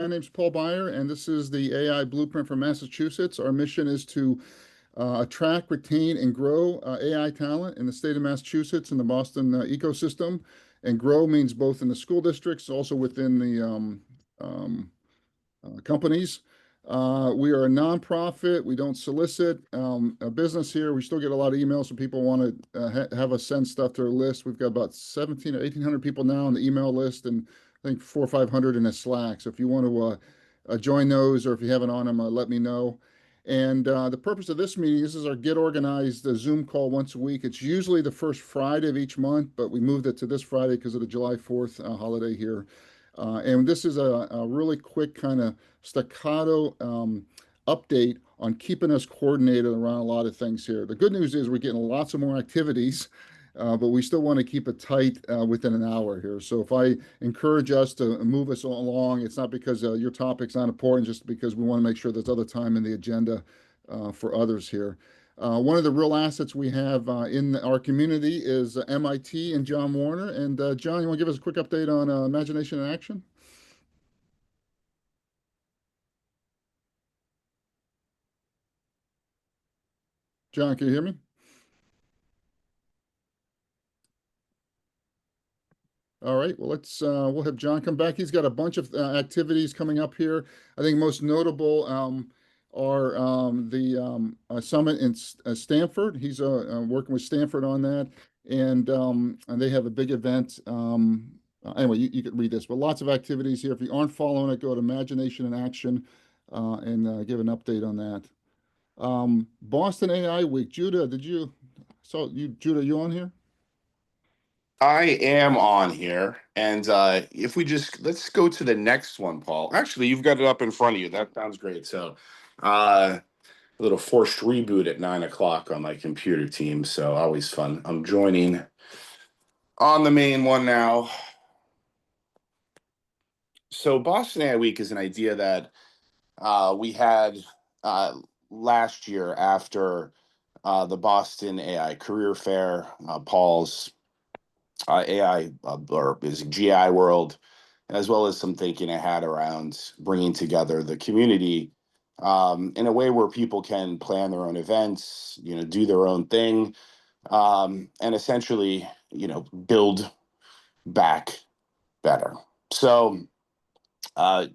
My name's Paul Byer, and this is the AI Blueprint for Massachusetts. Our mission is to attract, retain, and grow AI talent in the state of Massachusetts and the Boston ecosystem. And grow means both in the school districts, also within the companies. We are a nonprofit. We don't solicit a business here. We still get a lot of emails from people want to have us send stuff to their list. We've got about 17 or 1,800 people now on the email list, and I think 400 or 500 in a Slack. So if you want to join those, or if you haven't on them, let me know. And the purpose of this meeting, this is our Get Organized Zoom call once a week. It's usually the first Friday of each month, but we moved it to this Friday because of the July 4th holiday here. And this is a really quick kind of staccato update on keeping us coordinated around a lot of things here. The good news is we're getting lots of more activities, but we still want to keep it tight within an hour here. So if I encourage us to move us along, it's not because your topic's not important, just because we want to make sure there's other time in the agenda for others here. One of the real assets we have in our community is MIT and John Warner. And John, you want to give us a quick update on Imagination in Action? John, can you hear me? All right. Well, we'll have John come back. He's got a bunch of activities coming up here. I think most notable are the summit in Stanford. He's working with Stanford on that, and they have a big event. Anyway, you can read this, but lots of activities here. If you aren't following it, go to Imagination in Action and give an update on that. Boston AI Week. Judah, Judah, you on here? I am on here, and if we just let's go to the next one, Paul. Actually, you've got it up in front of you. That sounds great. So, a little forced reboot at 9 o'clock on my computer team. So always fun. I'm joining on the main one now. So Boston AI Week is an idea that we had uh, last year after the Boston AI Career Fair. Paul's AI or is GI World, as well as some thinking I had around bringing together the community in a way where people can plan their own events, do their own thing, and essentially, build back better. So uh,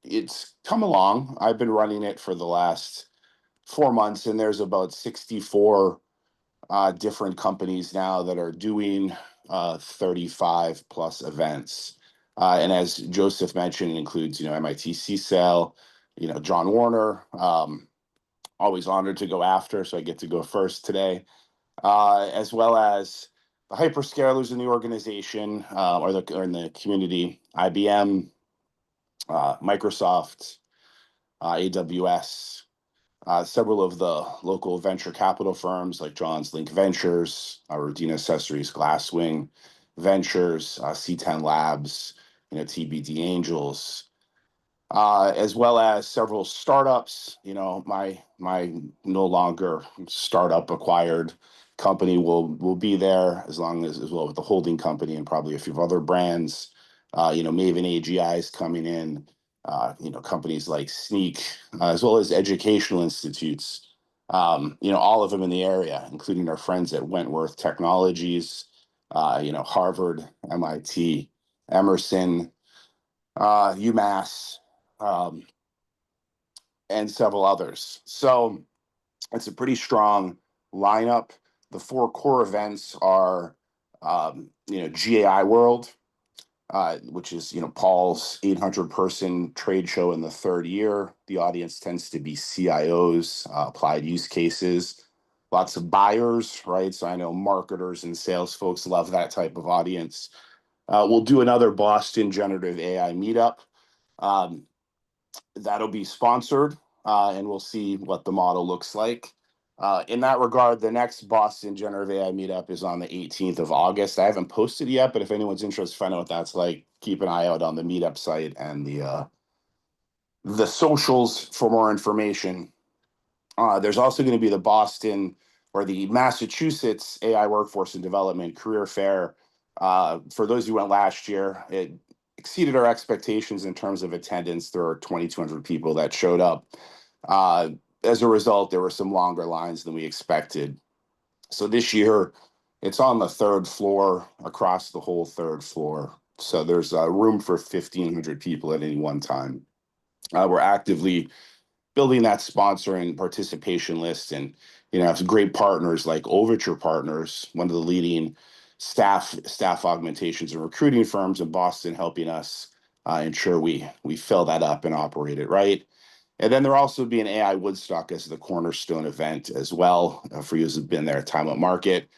it's come along. I've been running it for the last 4 months, and there's about 64 different companies now that are doing 35 plus events. And as Joseph mentioned, it includes, MIT CSAIL, John Warner, always honored to go after, so I get to go first today, as well as the hyperscalers in the organization or in the community, IBM, Microsoft, AWS, several of the local venture capital firms like John's Link Ventures, Rodina Accessories, Glasswing Ventures, C10 Labs, TBD Angels, as well as several startups. My no longer startup acquired company will be there as well with the holding company and probably a few other brands. Maven AGI is coming in. Companies like Sneak, as well as educational institutes. All of them in the area, including our friends at Wentworth Technologies, Harvard, MIT, Emerson, UMass, um, and several others. So it's a pretty strong lineup. The four core events are, GAI World, which is Paul's 800-person trade show in the third year. The audience tends to be CIOs, applied use cases, lots of buyers, right? So I know marketers and sales folks love that type of audience. We'll do another Boston Generative AI meetup. Um, that'll be sponsored, and we'll see what the model looks like. In that regard, the next Boston Generative AI meetup is on the 18th of August. I haven't posted yet, but if anyone's interested to find out what that's like, keep an eye out on the meetup site and the socials for more information. There's also going to be the Boston or the Massachusetts AI Workforce and Development Career Fair. For those who went last year, exceeded our expectations in terms of attendance. There were 2,200 people that showed up. As a result, there were some longer lines than we expected. So this year, it's on the third floor, across the whole third floor. So there's room for 1,500 people at any one time. We're actively building that sponsor and participation list, and have some great partners like Overture Partners, one of the leading staff augmentations and recruiting firms in Boston, helping us ensure we fill that up and operate it right. And then there'll also be an AI Woodstock as the cornerstone event as well, for you who've been there at Time Out Market.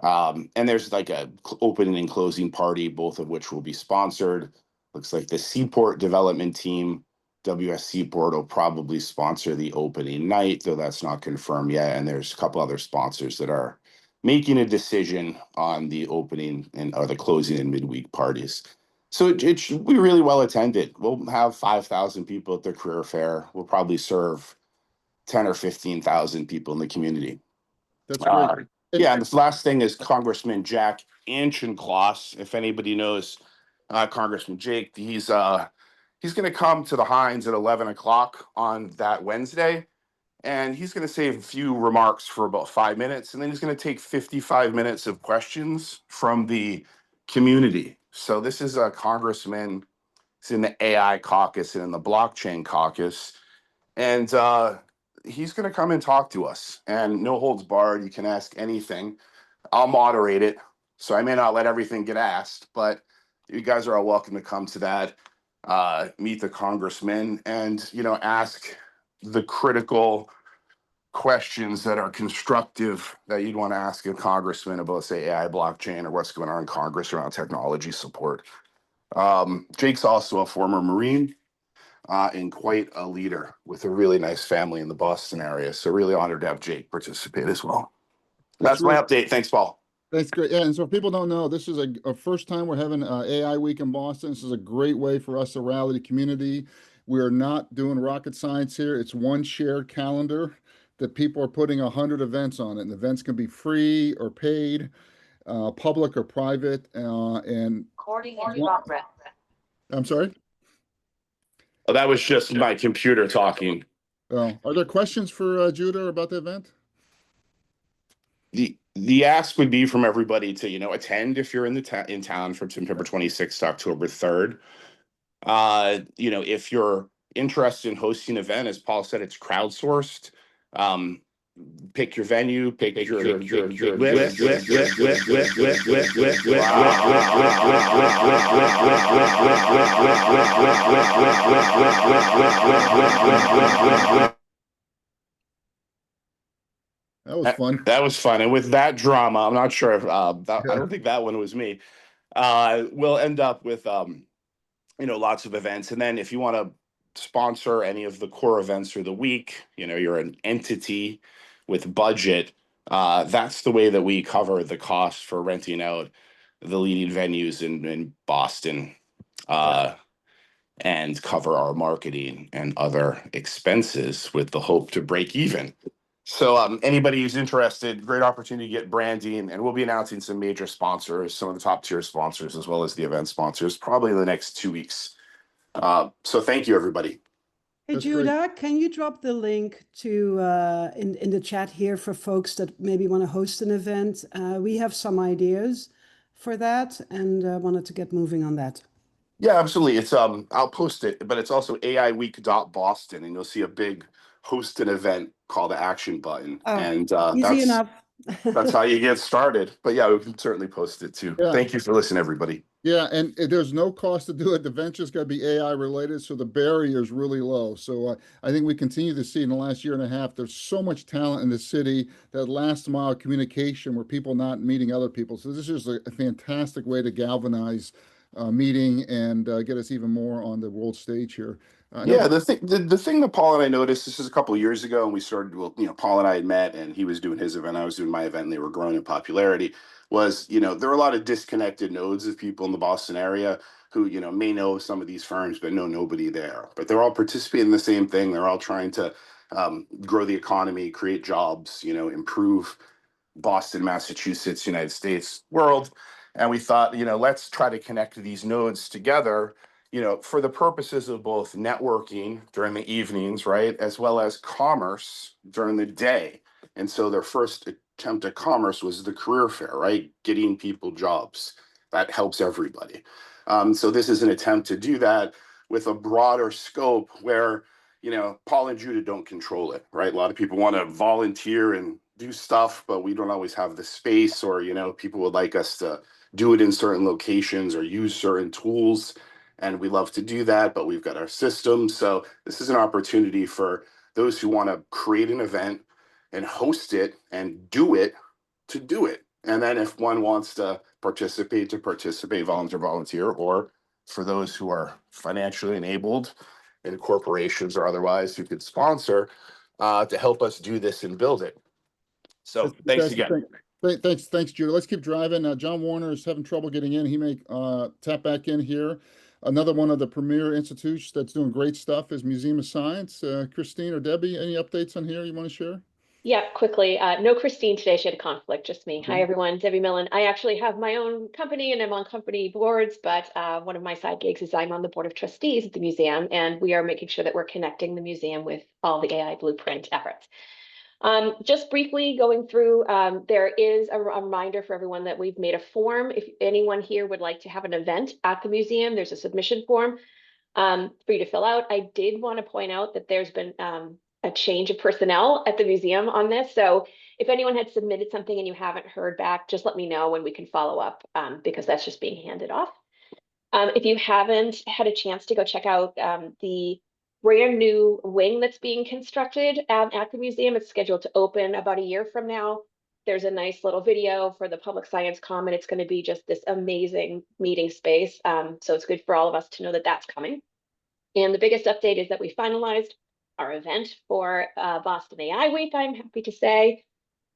And there's like a opening and closing party, both of which will be sponsored. Looks like the Seaport development team, WS Seaport, will probably sponsor the opening night, though that's not confirmed yet. And there's a couple other sponsors that are making a decision on the opening or the closing and midweek parties. So it should be really well attended. We'll have 5,000 people at the career fair. We'll probably serve 10 or 15,000 people in the community. That's great. Yeah, and this last thing is Congressman Jack Anchenkloss. If anybody knows Congressman Jake, he's going to come to the Heinz at 11 o'clock on that Wednesday, and he's going to say a few remarks for about 5 minutes, and then he's going to take 55 minutes of questions from the community. So this is a congressman. He's in the AI caucus and in the blockchain caucus, and he's going to come and talk to us. And no holds barred. You can ask anything. I'll moderate it, so I may not let everything get asked, but you guys are all welcome to come to that, meet the congressman, and ask the critical questions that are constructive that you'd want to ask a congressman about, say, AI, blockchain, or what's going on in Congress around technology support. Jake's also a former Marine and quite a leader with a really nice family in the Boston area. So really honored to have Jake participate as well. That's my update. Thanks, Paul. That's great. Yeah, and so if people don't know, this is a first time we're having AI Week in Boston. This is a great way for us to rally the community. We are not doing rocket science here. It's one shared calendar that people are putting 100 events on it. And events can be free or paid, public or private. And I'm sorry? Oh, that was just my computer talking. Oh, are there questions for Judah about the event? The ask would be from everybody to attend if you're in town from September 26th to October 3rd. If you're interested in hosting an event, as Paul said, it's crowdsourced. Pick your venue, pick your That was fun. That was fun. And with that drama, I'm not sure if I don't think that one was me. We'll end up with lots of events. And then if you want to sponsor any of the core events for the week, you're an entity with budget. That's the way that we cover the cost for renting out the leading venues in Boston, and cover our marketing and other expenses with the hope to break even. So anybody who's interested, great opportunity to get branding, and we'll be announcing some major sponsors, some of the top tier sponsors, as well as the event sponsors, probably in the next 2 weeks. So thank you, everybody. Hey, Judah, can you drop the link to in the chat here for folks that maybe want to host an event? We have some ideas for that, and wanted to get moving on that. Yeah, absolutely. It's I'll post it, but it's also aiweek.boston, and you'll see a big host an event call to action button. And easy enough. That's how you get started. But yeah, we can certainly post it too. Yeah. Thank you for listening, everybody. Yeah, and there's no cost to do it. The venture's got to be AI related, so the barrier is really low. So I think we continue to see in the last year and a half, there's so much talent in the city, that last mile communication where people not meeting other people. So this is a fantastic way to galvanize meeting and get us even more on the world stage here. Yeah, the thing that Paul and I noticed, this is a couple of years ago, and we started, Paul and I had met, and he was doing his event, I was doing my event, and they were growing in popularity, was, there were a lot of disconnected nodes of people in the Boston area who, may know some of these firms, but know nobody there. But they're all participating in the same thing. They're all trying to grow the economy, create jobs, improve Boston, Massachusetts, United States, world. And we thought, let's try to connect these nodes together for the purposes of both networking during the evenings, right, as well as commerce during the day. And so their first attempt at commerce was the career fair, right? Getting people jobs. That helps everybody. So this is an attempt to do that with a broader scope where, Paul and Judah don't control it, right? A lot of people want to volunteer and do stuff, but we don't always have the space, or, people would like us to do it in certain locations or use certain tools. And we love to do that, but we've got our systems. So this is an opportunity for those who want to create an event and host it and do it to do it. And then if one wants to participate, volunteer, or for those who are financially enabled in corporations or otherwise who could sponsor to help us do this and build it. So thanks again. Thanks, Judah. Let's keep driving. John Warner is having trouble getting in. He may tap back in here. Another one of the premier institutes that's doing great stuff is Museum of Science. Christine or Debbie, any updates on here you want to share? Yeah, quickly. No Christine today. She had a conflict, just me. Hi, everyone. Debbie Millen. I actually have my own company and I'm on company boards, but one of my side gigs is I'm on the board of trustees at the museum, and we are making sure that we're connecting the museum with all the AI blueprint efforts. Just briefly going through, there is a reminder for everyone that we've made a form. If anyone here would like to have an event at the museum, there's a submission form for you to fill out. I did want to point out that there's been a change of personnel at the museum on this. So if anyone had submitted something and you haven't heard back, just let me know and we can follow up because that's just being handed off. If you haven't had a chance to go check out the brand new wing that's being constructed at the museum, it's scheduled to open about a year from now. There's a nice little video for the Public Science Common. It's going to be just this amazing meeting space. So it's good for all of us to know that that's coming. And the biggest update is that we finalized our event for Boston AI Week, I'm happy to say.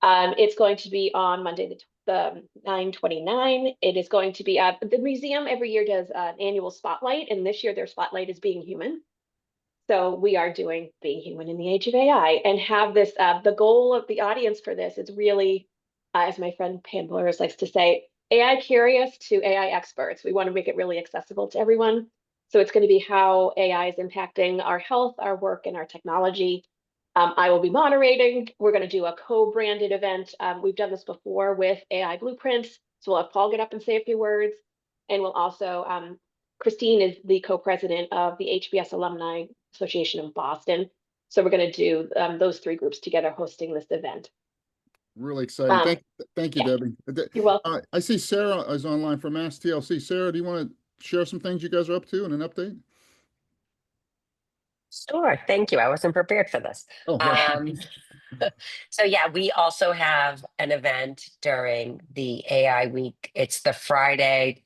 It's going to be on Monday, the 9/29. It is going to be the museum every year does an annual spotlight, and this year their spotlight is being human. So we are doing being human in the age of AI, and have this. The goal of the audience for this is really, as my friend Pam Blurs likes to say, AI curious to AI experts. We want to make it really accessible to everyone. So it's going to be how AI is impacting our health, our work, and our technology. I will be moderating. We're going to do a co-branded event. We've done this before with AI Blueprints. So we'll have Paul get up and say a few words. And we'll also, Christine is the co-president of the HBS Alumni Association of Boston. So we're going to do those three groups together hosting this event. Really exciting. Thank you, yeah. Debbie. You're welcome. I see Sarah is online from Mass TLC. Sarah, do you want to share some things you guys are up to and an update? Sure, thank you. I wasn't prepared for this. Oh, So yeah, we also have an event during the AI week. It's the Friday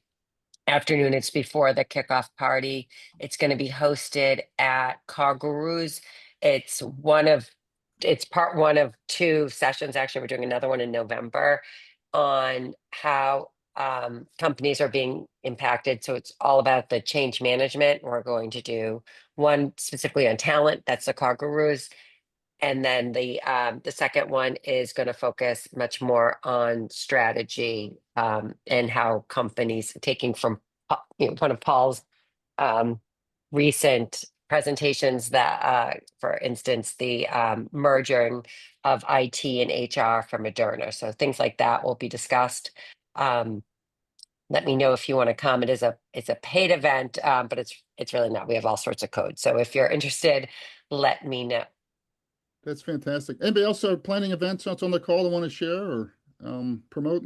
afternoon. It's before the kickoff party. It's going to be hosted at Car Gurus. It's part one of two sessions. Actually, we're doing another one in November on how companies are being impacted. So it's all about the change management. We're going to do one specifically on talent. That's the Car Gurus. And then the second one is going to focus much more on strategy and how companies, taking from one of Paul's recent presentations, that, for instance, the merging of IT and HR from Moderna. So things like that will be discussed. Let me know if you want to come. It's a paid event, but it's really not. We have all sorts of codes. So if you're interested, let me know. that's fantastic. Anybody else are planning events that's on the call and want to share or promote?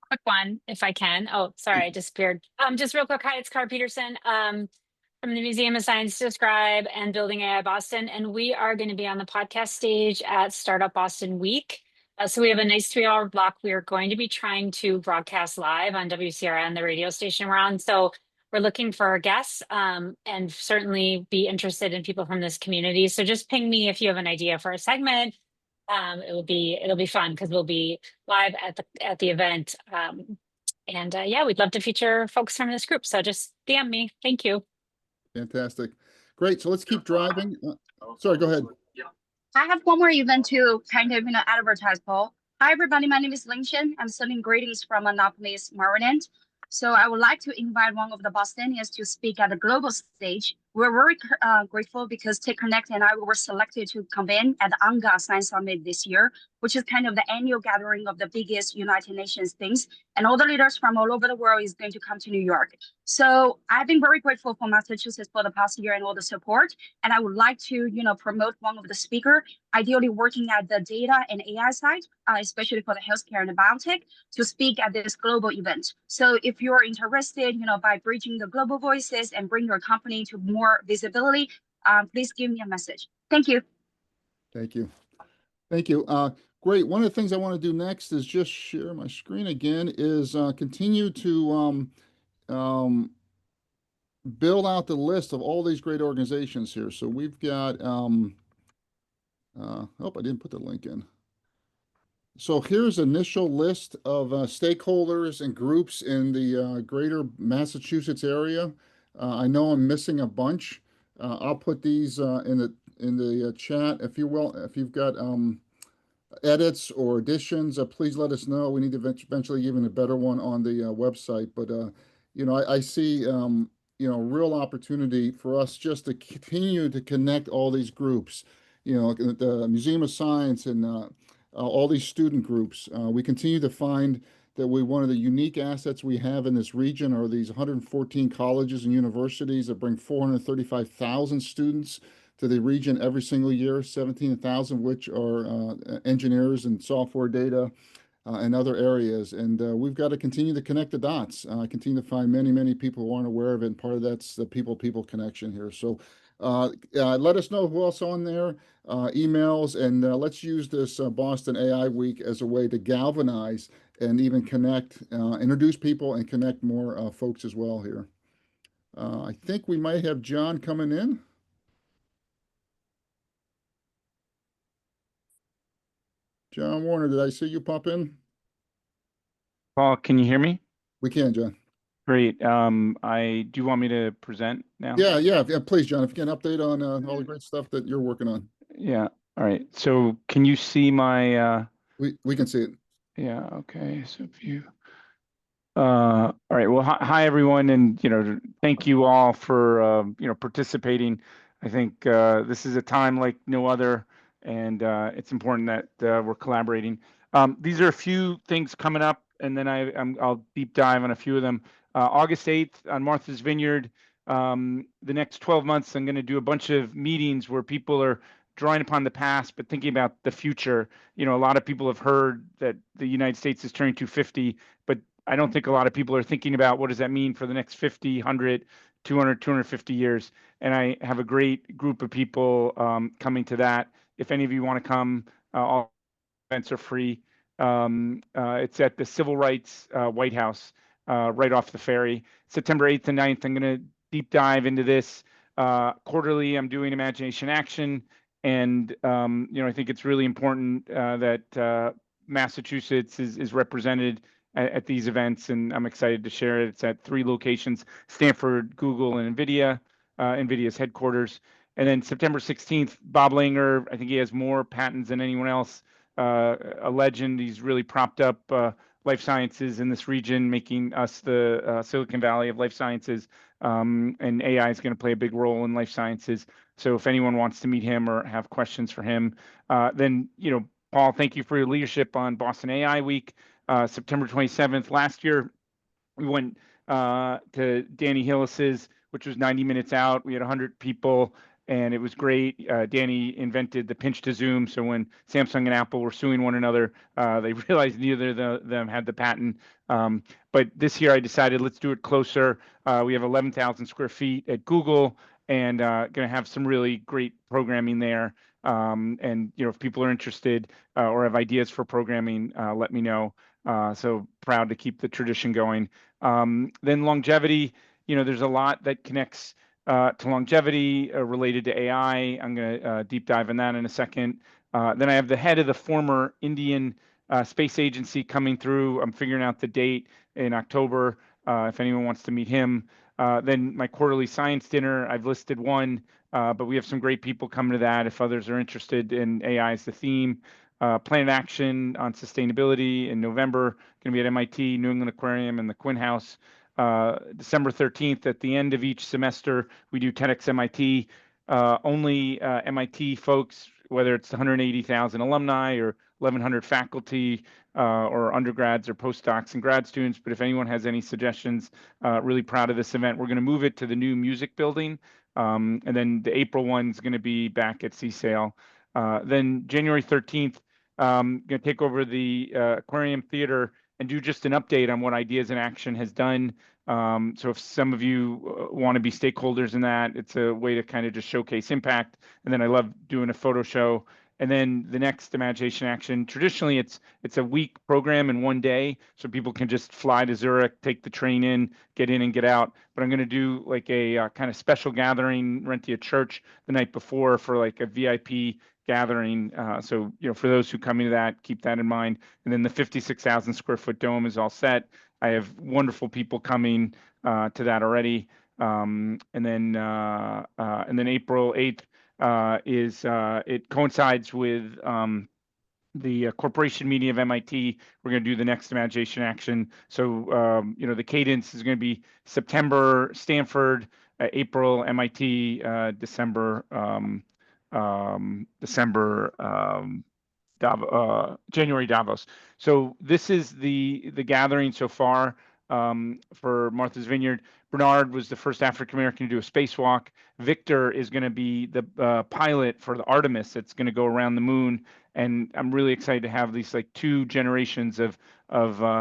Quick one, if I can. Oh, sorry, I disappeared. Just real quick. Hi, it's Cara Peterson from the Museum of Science to Describe and Building AI Boston. And we are going to be on the podcast stage at Startup Boston Week. So we have a nice 3-hour block. We are going to be trying to broadcast live on WCRN, the radio station we're on. So we're looking for guests and certainly be interested in people from this community. So just ping me if you have an idea for a segment. It'll be fun because we'll be live at the event. Yeah, we'd love to feature folks from this group. So just DM me. Thank you. Fantastic. Great. So let's keep driving. Sorry, go ahead. I have one more event to kind of advertise, Paul. Hi, everybody. My name is Ling Chen. I'm sending greetings from Annapolis, Maryland. So I would like to invite one of the Bostonians to speak at the global stage. We're very grateful because Take Connect and I were selected to convene at the UNGA Science Summit this year, which is kind of the annual gathering of the biggest United Nations things. And all the leaders from all over the world is going to come to New York. So I've been very grateful for Massachusetts for the past year and all the support. And I would like to, promote one of the speaker, ideally working at the data and AI side, especially for the healthcare and the biotech, to speak at this global event. So if you're interested, by bridging the global voices and bring your company to more visibility, please give me a message. Thank you. Thank you. Thank you. Great. One of the things I want to do next is just share my screen again, is continue to build out the list of all these great organizations here. So we've got, I didn't put the link in. So here's initial list of stakeholders and groups in the greater Massachusetts area. I know I'm missing a bunch. I'll put these in the chat, if you will. If you've got edits or additions, please let us know. We need to eventually even a better one on the website. But I see real opportunity for us just to continue to connect all these groups. The Museum of Science and all these student groups. We continue to find that one of the unique assets we have in this region are these 114 colleges and universities that bring 435,000 students to the region every single year, 17,000 which are engineers and software data and other areas. And we've got to continue to connect the dots. Continue to find many, many people who aren't aware of it. And part of that's the people-people connection here. So let us know who else on there, emails, and let's use this Boston AI Week as a way to galvanize and even connect, introduce people and connect more folks as well here. I think we might have John coming in. John Warner, did I see you pop in? Paul, can you hear me? We can, John. Great. Do you want me to present now? Yeah, please, John, if you can update on all the great stuff that you're working on. Yeah. All right. So can you see my we can see it. Yeah, okay. So if you all right. Well, hi everyone, and thank you all for participating. I think this is a time like no other, and it's important that we're collaborating. These are a few things coming up, and then I'll deep dive on a few of them. August 8th on Martha's Vineyard. The next 12 months, I'm going to do a bunch of meetings where people are drawing upon the past, but thinking about the future. A lot of people have heard that the United States is turning 250, but I don't think a lot of people are thinking about what does that mean for the next 50, 100, 200, 250 years. And I have a great group of people coming to that. If any of you want to come, all events are free. It's at the Civil Rights White House, right off the ferry. September 8th and 9th, I'm going to deep dive into this. Quarterly, I'm doing Imagination Action. And, I think it's really important that Massachusetts is represented at these events, and I'm excited to share it. It's at 3 locations: Stanford, Google, and NVIDIA, NVIDIA's headquarters. And then September 16th, Bob Langer, I think he has more patents than anyone else, a legend. He's really propped up life sciences in this region, making us the Silicon Valley of life sciences, and AI is going to play a big role in life sciences. So if anyone wants to meet him or have questions for him, then, Paul, thank you for your leadership on Boston AI Week. September 27th. Last year, we went to Danny Hillis's, which was 90 minutes out. We had 100 people, and it was great. Danny invented the pinch to zoom. So when Samsung and Apple were suing one another, they realized neither of them had the patent. But this year, I decided let's do it closer. We have 11,000 square feet at Google, and going to have some really great programming there. And if people are interested or have ideas for programming, let me know. So proud to keep the tradition going. Then longevity, there's a lot that connects to longevity related to AI. I'm going to deep dive in that in a second. Then I have the head of the former Indian Space Agency coming through. I'm figuring out the date in October if anyone wants to meet him. Then my quarterly science dinner, I've listed one, but we have some great people coming to that if others are interested in AI as the theme. Planet Action on Sustainability in November, going to be at MIT, New England Aquarium, and the Quinn House. December 13th, at the end of each semester, we do TEDx MIT. Only MIT folks, whether it's 180,000 alumni or 1,100 faculty or undergrads or postdocs and grad students. But if anyone has any suggestions, really proud of this event. We're going to move it to the new music building. And then the April one's going to be back at CSAIL. Then January 13th, going to take over the Aquarium Theater and do just an update on what Ideas in Action has done. So if some of you want to be stakeholders in that, it's a way to kind of just showcase impact. And then I love doing a photo show. And then the next Imagination Action, traditionally it's a week program in one day, so people can just fly to Zurich, take the train in and get out. But I'm going to do like a kind of special gathering, rent a church the night before for like a VIP gathering. So, for those who come into that, keep that in mind. And then the 56,000 square foot dome is all set. I have wonderful people coming to that already. And then April 8th it coincides with the corporation meeting of MIT. We're going to do the next Imagination Action. So, the cadence is going to be September, Stanford, April, MIT, December, January Davos. So this is the gathering so far for Martha's Vineyard. Bernard was the first African American to do a spacewalk. Victor is going to be the pilot for the Artemis that's going to go around the moon. And I'm really excited to have these like two generations of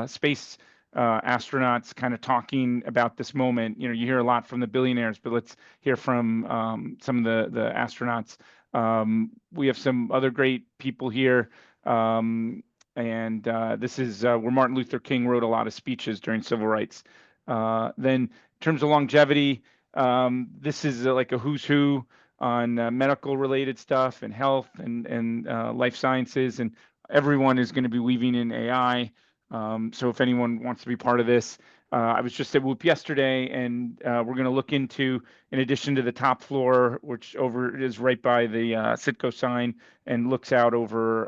space astronauts kind of talking about this moment. You hear a lot from the billionaires, but let's hear from some of the astronauts. We have some other great people here. This is where Martin Luther King wrote a lot of speeches during civil rights. Then in terms of longevity, this is like a who's who on medical related stuff and health and life sciences, and everyone is going to be weaving in AI. So if anyone wants to be part of this, I was just at Whoop yesterday, and we're going to look into, in addition to the top floor, which is right by the Citgo sign and looks out over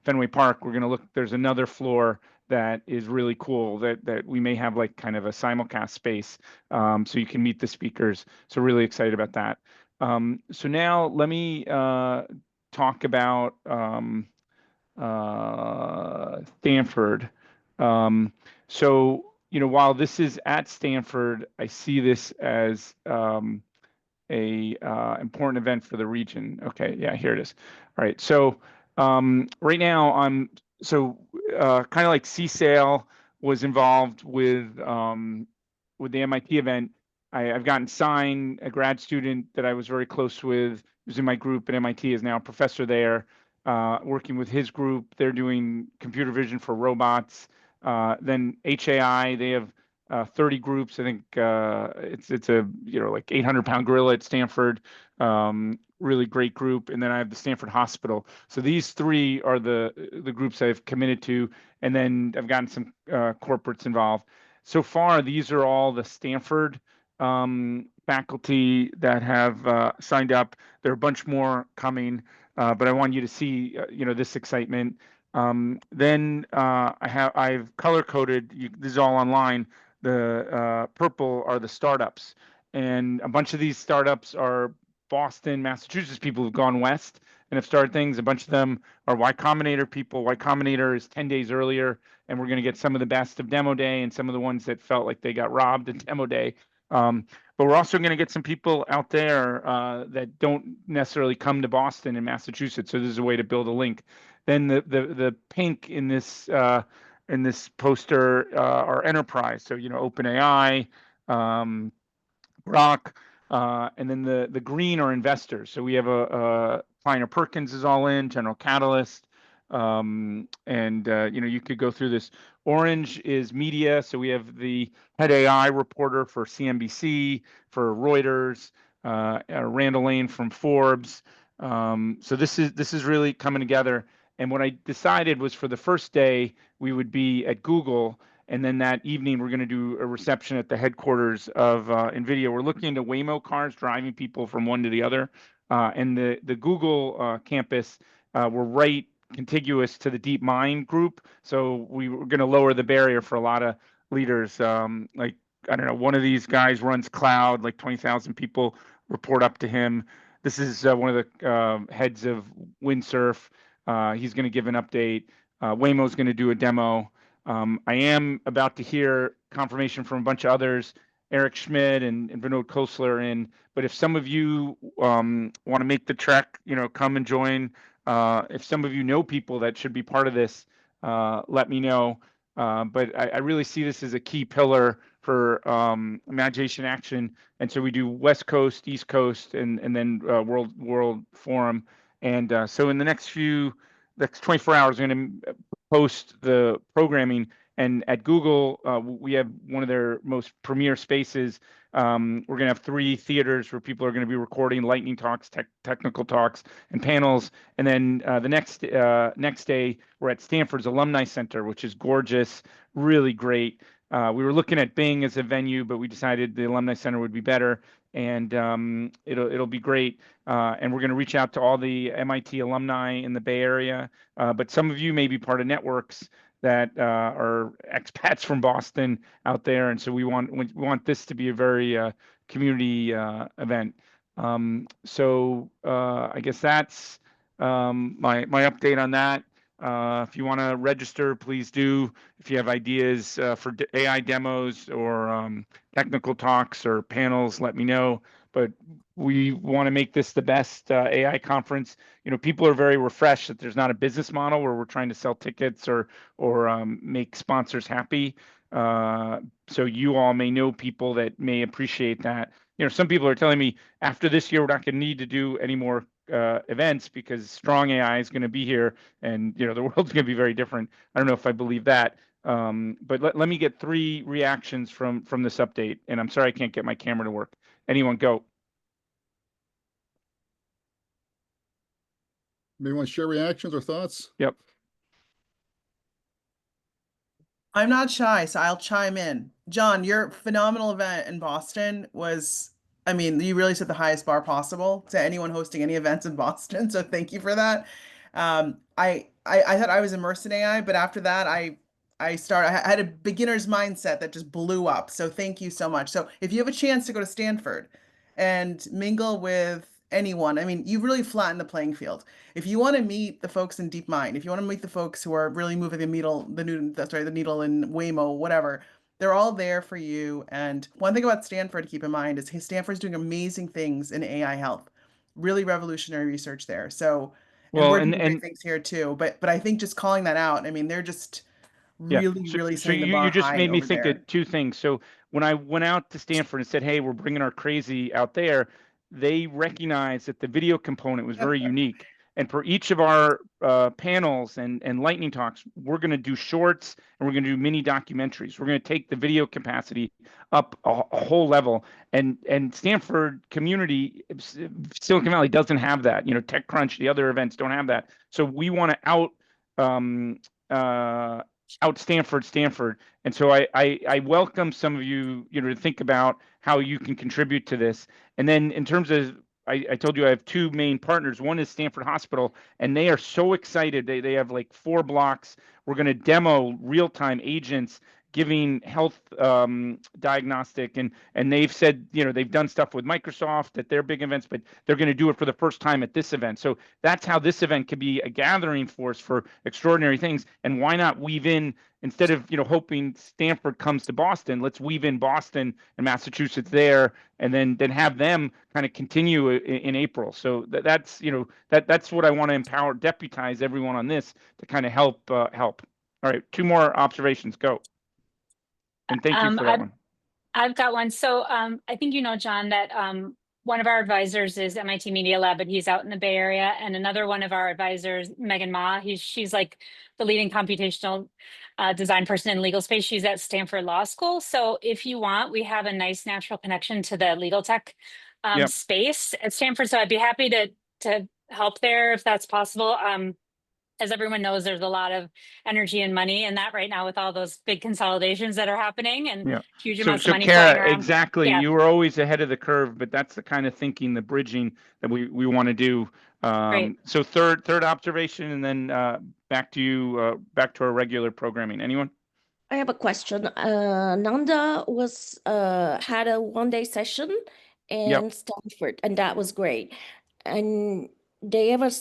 Fenway Park, we're going to look, there's another floor that is really cool that we may have like kind of a simulcast space, so you can meet the speakers. So really excited about that. So now let me talk about Stanford. So, while this is at Stanford, I see this as a important event for the region. Okay, yeah, here it is. All right, so right now I'm kind of like CSAIL was involved with the MIT event. I've gotten signed. A grad student that I was very close with, who's in my group at MIT, is now a professor there, working with his group. They're doing computer vision for robots. Then HAI, they have 30 groups. I think it's a like 800-pound gorilla at Stanford. Really great group. And then I have the Stanford Hospital. So these three are the groups I've committed to. And then I've gotten some corporates involved. So far, these are all the Stanford faculty that have signed up. There are a bunch more coming, but I want you to see this excitement. Then I've color coded. This is all online. The purple are the startups, and a bunch of these startups are Boston, Massachusetts people who've gone west and have started things. A bunch of them are Y Combinator people. Y Combinator is 10 days earlier, and we're going to get some of the best of demo day and some of the ones that felt like they got robbed at demo day. But we're also going to get some people out there that don't necessarily come to Boston and Massachusetts. So this is a way to build a link. Then the pink in this poster are enterprise. So OpenAI, Grok, and then the green are investors. So we have a Kleiner Perkins is all in, General Catalyst, and you could go through this. Orange is media. So we have the head AI reporter for CNBC, for Reuters, Randall Lane from Forbes. So this is really coming together. And what I decided was for the first day, we would be at Google. And then that evening, we're going to do a reception at the headquarters of NVIDIA. We're looking into Waymo cars driving people from one to the other. And the Google campus, we're right contiguous to the DeepMind group. So we were going to lower the barrier for a lot of leaders. Like, I don't know, one of these guys runs cloud, like 20,000 people report up to him. This is one of the heads of Windsurf. He's going to give an update. Waymo's going to do a demo. I am about to hear confirmation from a bunch of others, Eric Schmidt and Vinod Khosla in. But if some of you want to make the trek, come and join. If some of you know people that should be part of this, let me know. But I really see this as a key pillar for Imagination Action. And so we do West Coast, East Coast, and then World Forum. And so in the next 24 hours, we're going to post the programming. And at Google, we have one of their most premier spaces. We're going to have 3 theaters where people are going to be recording lightning talks, technical talks, and panels. And then the next day, we're at Stanford's Alumni Center, which is gorgeous, really great. We were looking at Bing as a venue, but we decided the Alumni Center would be better, and it'll be great. And we're going to reach out to all the MIT alumni in the Bay Area, but some of you may be part of networks that are expats from Boston out there, and so we want this to be a very community event. So I guess that's my update on that. If you want to register, please do. If you have ideas for AI demos or technical talks or panels, let me know. But we want to make this the best AI conference. People are very refreshed that there's not a business model where we're trying to sell tickets or make sponsors happy. So you all may know people that may appreciate that. Some people are telling me after this year, we're not going to need to do any more events because strong AI is going to be here, and the world's going to be very different. I don't know if I believe that, but let me get 3 reactions from this update. And I'm sorry I can't get my camera to work. Anyone go? Maybe want to share reactions or thoughts? Yep. I'm not shy, so I'll chime in. John, your phenomenal event in Boston was, you really set the highest bar possible to anyone hosting any events in Boston. So thank you for that. I thought I was immersed in AI, but after that, I had a beginner's mindset that just blew up. So thank you so much. So if you have a chance to go to Stanford and mingle with anyone, you've really flattened the playing field. If you want to meet the folks in DeepMind, if you want to meet the folks who are really moving the needle, the needle in Waymo, whatever, they're all there for you. And one thing about Stanford to keep in mind is Stanford's doing amazing things in AI health, really revolutionary research there. So, and we're doing great things here too. But I think just calling that out, they're just really, really So setting the bar you just high made me over think there. of 2 things. So when I went out to Stanford and said, "Hey, we're bringing our crazy out there," they recognized that the video component was very unique. And for each of our panels and lightning talks, we're going to do shorts and we're going to do mini documentaries. We're going to take the video capacity up a whole level. And Stanford community, Silicon Valley doesn't have that. TechCrunch, the other events don't have that. So we want to out Stanford. And so I welcome some of you, to think about how you can contribute to this. And then in terms of, I told you I have 2 main partners. One is Stanford Hospital, and they are so excited. They have like 4 blocks. We're going to demo real-time agents giving health diagnostic, and they've said, they've done stuff with Microsoft at their big events, but they're going to do it for the first time at this event. So that's how this event can be a gathering force for extraordinary things. And why not weave in, instead of hoping Stanford comes to Boston, let's weave in Boston and Massachusetts there, and then have them kind of continue in April. So that's that's what I want to empower, deputize everyone on this to kind of help. All right, 2 more observations. Go. And thank you for that one. I've got one. So I think John, that one of our advisors is MIT Media Lab, but he's out in the Bay Area. And another one of our advisors, Megan Ma, she's like the leading computational design person in legal space. She's at Stanford Law School. So if you want, we have a nice natural connection to the legal tech space at Stanford. So I'd be happy to help there if that's possible. as everyone knows, there's a lot of energy and money in that right now with all those big consolidations that are happening and Yeah. huge So, amounts so of money flying Kara, around. exactly. Yeah. You were always ahead of the curve, but that's the kind of thinking, the bridging that we want to do. Right. So third observation, and then back to you, back to our regular programming. Anyone? I have a question. Nanda was had a 1-day session Yep. in Stanford, and that was great. And they have a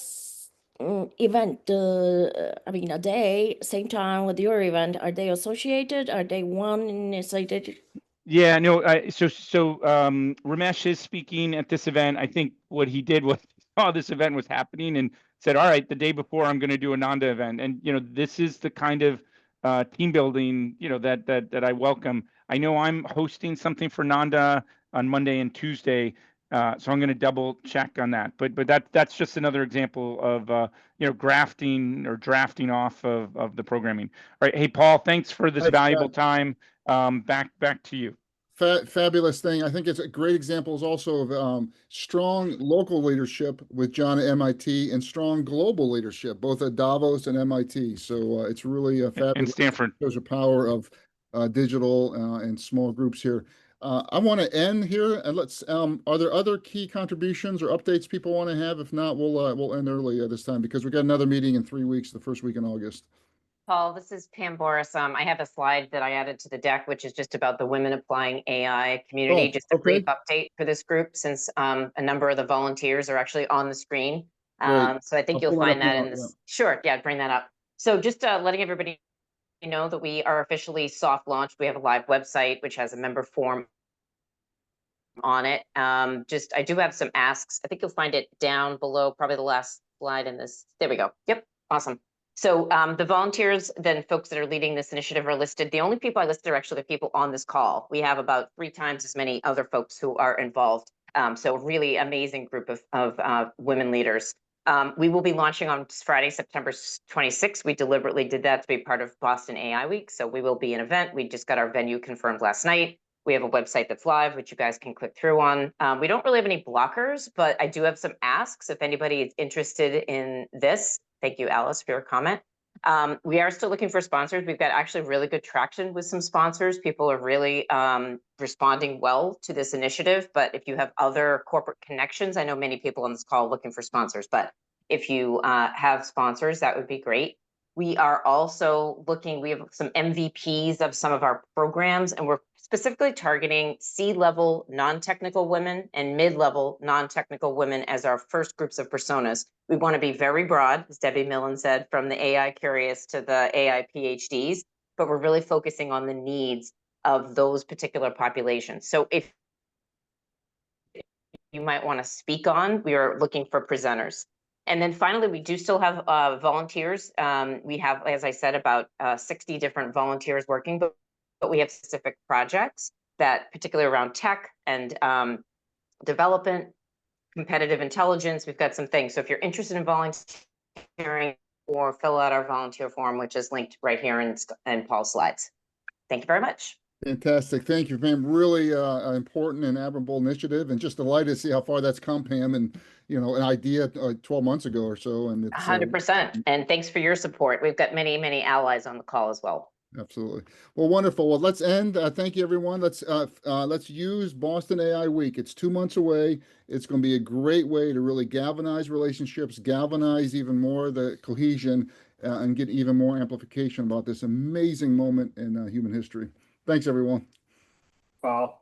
event, I mean, a day, same time with your event. Are they associated? Are they one? It's like they, Yeah, no, Ramesh is speaking at this event. I think what he did was he saw this event was happening and said, all right, the day before I'm going to do a Nanda event. And, this is the kind of team building, that I welcome. I know I'm hosting something for Nanda on Monday and Tuesday. So I'm going to double check on that. But that's just another example of, grafting or drafting off of the programming. All right. Hey, Paul, thanks for this Thanks, valuable Pat. time. Back to you. Fabulous thing. I think it's a great examples also of strong local leadership with John at MIT and strong global leadership, both at Davos and MIT. So it's really a And fabulous. Stanford. Shows the power of digital and small groups here. I want to end here and let's. Are there other key contributions or updates people want to have? If not, we'll end early this time because we got another meeting in 3 weeks, the first week in August. Paul, this is Pam Boris. I have a slide that I added to the deck, which is just about the women applying AI community. Oh, Just a brief okay. update for this group, since a number of the volunteers are actually on the screen. Great. So I think I'll you'll pull that find up that now, in this. yeah. Sure, yeah, bring that up. So just letting everybody know that we are officially soft launched. We have a live website, which has a member form on it. I do have some asks. I think you'll find it down below, probably the last slide in this. There we go. Yep, awesome. So the volunteers, then folks that are leading this initiative are listed. The only people I listed are actually the people on this call. We have about 3 times as many other folks who are involved. So really amazing group of women leaders. We will be launching on Friday, September 26th. We deliberately did that to be part of Boston AI Week. So we will be an event. We just got our venue confirmed last night. We have a website that's live, which you guys can click through on. We don't really have any blockers, but I do have some asks if anybody is interested in this. Thank you, Alice, for your comment. We are still looking for sponsors. We've got actually really good traction with some sponsors. People are really responding well to this initiative. But if you have other corporate connections, I know many people on this call are looking for sponsors, but if you have sponsors, that would be great. We are also looking, we have some MVPs of some of our programs, and we're specifically targeting C-level non-technical women and mid-level non-technical women as our first groups of personas. We want to be very broad, as Debbie Millen said, from the AI curious to the AI PhDs, but we're really focusing on the needs of those particular populations. So if you might want to speak on, we are looking for presenters. And then finally, we do still have volunteers. We have, as I said, about 60 different volunteers working, but we have specific projects that particularly around tech and development, competitive intelligence. We've got some things. So if you're interested in volunteering, or fill out our volunteer form, which is linked right here in Paul's slides. Thank you very much. Fantastic. Thank you, Pam. Really important and admirable initiative, and just delighted to see how far that's come, Pam, and an idea 12 months ago or so. And it's 100%. And thanks for your support. We've got many, many allies on the call as well. Absolutely. Well, wonderful. Well, let's end. Thank you, everyone. Let's use Boston AI Week. It's 2 months away. It's going to be a great way to really galvanize relationships, galvanize even more the cohesion, and get even more amplification about this amazing moment in human history. Thanks, everyone. Wow.